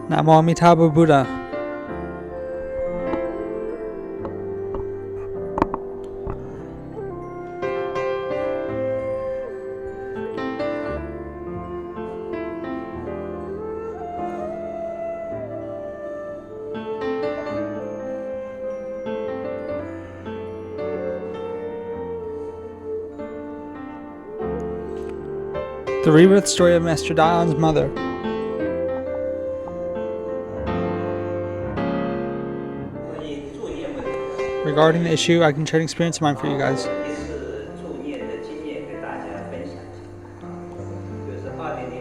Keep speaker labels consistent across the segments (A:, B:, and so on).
A: Namo Amitabha Buddha. The rebirth story of Master Dayan's mother. Regarding the issue, I can share an experience of mine for you guys.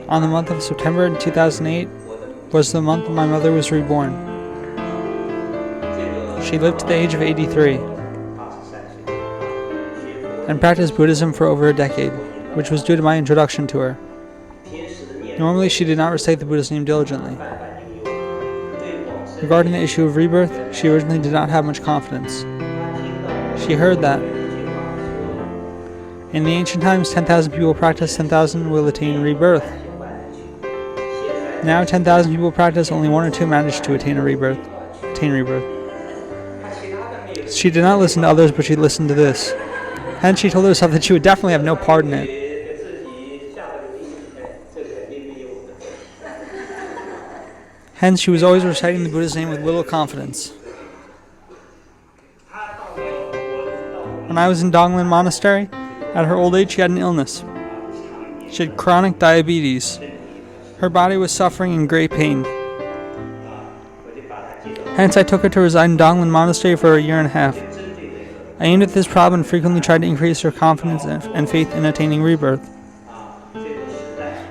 A: On the month of September in 2008 was the month my mother was reborn. She lived to the age of 83 and practiced Buddhism for over a decade, which was due to my introduction to her. Normally, she did not recite the Buddha's name diligently. Regarding the issue of rebirth, she originally did not have much confidence. She heard that in the ancient times, 10,000 people practice, 10,000 will attain rebirth. Now 10,000 people practice, only 1 or 2 manage to attain rebirth. She did not listen to others, but she listened to this. Hence, she told herself that she would definitely have no part in it. Hence, she was always reciting the Buddha's name with little confidence. When I was in Donglen Monastery, at her old age, she had an illness. She had chronic diabetes. Her body was suffering in great pain. Hence, I took her to reside in Donglen Monastery for a year and a half. I aimed at this problem and frequently tried to increase her confidence and faith in attaining rebirth.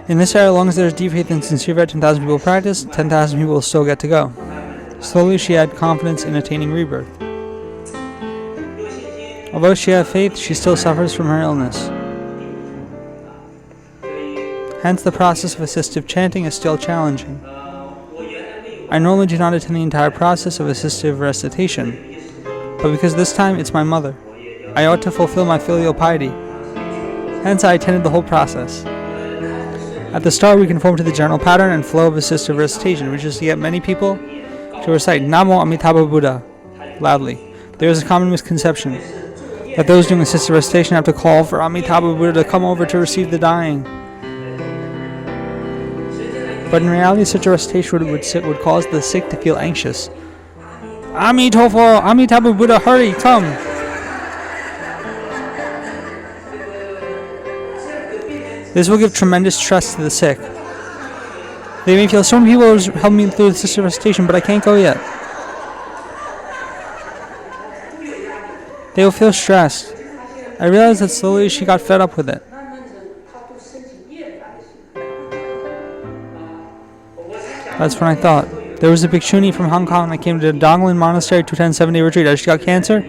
A: In this area, as long as there is deep faith and sincere faith, 10,000 people practice, 10,000 people will still get to go. Slowly, she had confidence in attaining rebirth. Although she had faith, she still suffers from her illness. Hence, the process of assistive chanting is still challenging. I normally do not attend the entire process of assistive recitation, but because this time it's my mother, I ought to fulfill my filial piety. Hence, I attended the whole process. At the start, we conform to the general pattern and flow of assistive recitation, which is to get many people to recite Namo Amitabha Buddha loudly. There is a common misconception that those doing assistive recitation have to call for Amitabha Buddha to come over to receive the dying. But in reality, such a recitation would cause the sick to feel anxious. Amitofo, Amitabha Buddha, hurry, come! This will give tremendous stress to the sick. They may feel, so many people are helping me through the assistive recitation, but I can't go yet. They will feel stressed. I realized that slowly she got fed up with it. That's when I thought. There was a bhikshuni from Hong Kong that came to the Donglen Monastery to attend 7-day retreat. As she got cancer,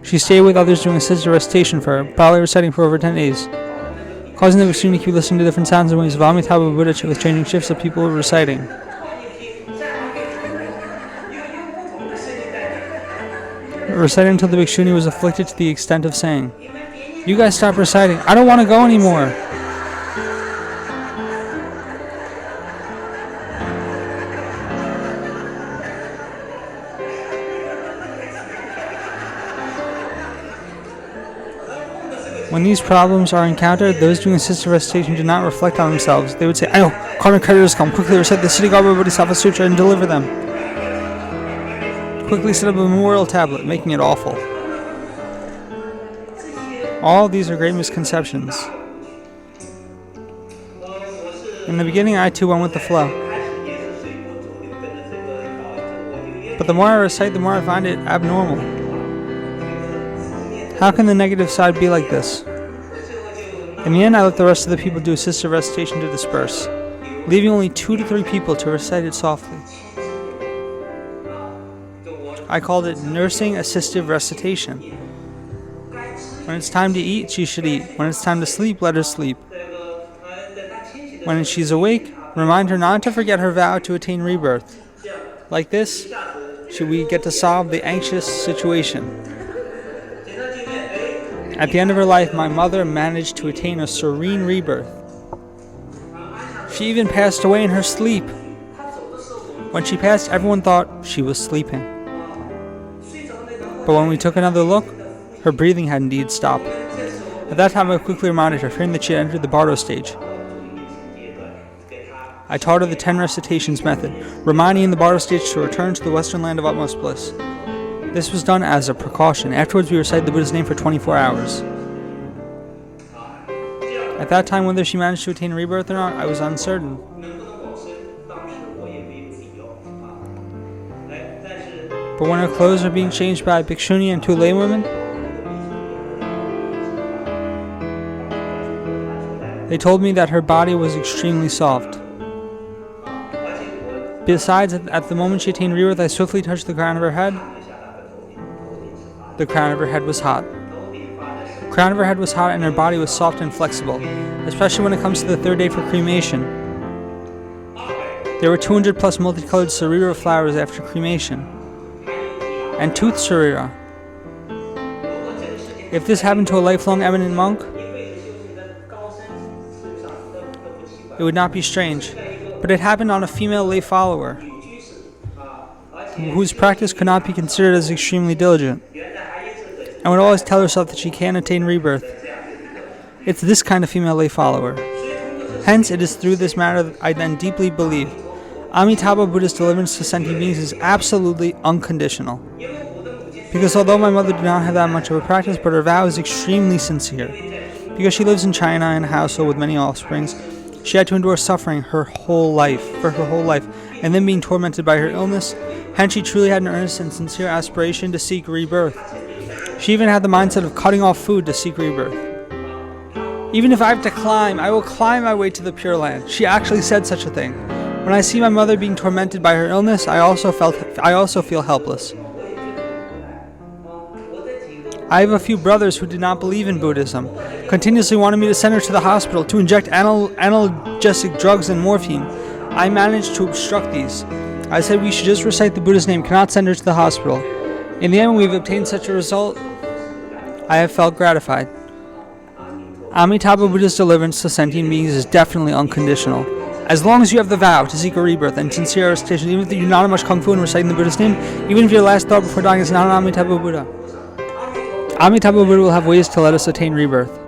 A: she stayed with others doing assisted recitation for her, probably reciting for over 10 days, causing the bhikshuni to keep listening to different sounds and waves of Amitabha Buddha with changing shifts of people reciting. Reciting until the bhikshuni was afflicted to the extent of saying, "You guys stop reciting. I don't want to go anymore." When these problems are encountered, those doing assisted recitation do not reflect on themselves. They would say, "Ayo, karmic creditors come, quickly recite the Siddhigarbha Bodhisattva Sutra and deliver them." Quickly set up a memorial tablet, making it awful. All of these are great misconceptions. In the beginning, I too went with the flow. But the more I recite, the more I find it abnormal. How can the negative side be like this? In the end, I let the rest of the people do assisted recitation to disperse, leaving only 2 to 3 people to recite it softly. I called it nursing assistive recitation. When it's time to eat, she should eat. When it's time to sleep, let her sleep. When she's awake, remind her not to forget her vow to attain rebirth. Like this, should we get to solve the anxious situation. At the end of her life, my mother managed to attain a serene rebirth. She even passed away in her sleep. When she passed, everyone thought she was sleeping. But when we took another look, her breathing had indeed stopped. At that time, I quickly reminded her, fearing that she had entered the Bardo stage. I taught her the 10 recitations method, reminding in the Bardo stage to return to the western land of utmost bliss. This was done as a precaution. Afterwards, we recited the Buddha's name for 24 hours. At that time, whether she managed to attain rebirth or not, I was uncertain. But when her clothes were being changed by a bhikshuni and 2 laywomen, they told me that her body was extremely soft. Besides, at the moment she attained rebirth, I swiftly touched the crown of her head. The crown of her head was hot. The crown of her head was hot and her body was soft and flexible, especially when it comes to the 3rd day for cremation. There were 200 plus multicolored sarira flowers after cremation, and tooth sarira. If this happened to a lifelong eminent monk, it would not be strange, but it happened on a female lay follower, whose practice could not be considered as extremely diligent, and would always tell herself that she can attain rebirth. It's this kind of female lay follower. Hence, it is through this matter that I then deeply believe Amitabha Buddha's deliverance to sentient beings is absolutely unconditional. Because although my mother did not have that much of a practice, but her vow is extremely sincere. Because she lives in China in a household with many offsprings, she had to endure suffering for her whole life, and then being tormented by her illness. Hence, she truly had an earnest and sincere aspiration to seek rebirth. She even had the mindset of cutting off food to seek rebirth. Even if I have to climb, I will climb my way to the Pure Land. She actually said such a thing. When I see my mother being tormented by her illness, I also feel helpless. I have a few brothers who did not believe in Buddhism, continuously wanted me to send her to the hospital to inject analgesic drugs and morphine. I managed to obstruct these. I said we should just recite the Buddha's name, cannot send her to the hospital. In the end, when we've obtained such a result, I have felt gratified. Amitabha Buddha's deliverance to sentient beings is definitely unconditional. As long as you have the vow to seek a rebirth and sincere recitation, even if you do not have much kung fu in reciting the Buddha's name, even if your last thought before dying is not an Amitabha Buddha, Amitabha Buddha will have ways to let us attain rebirth.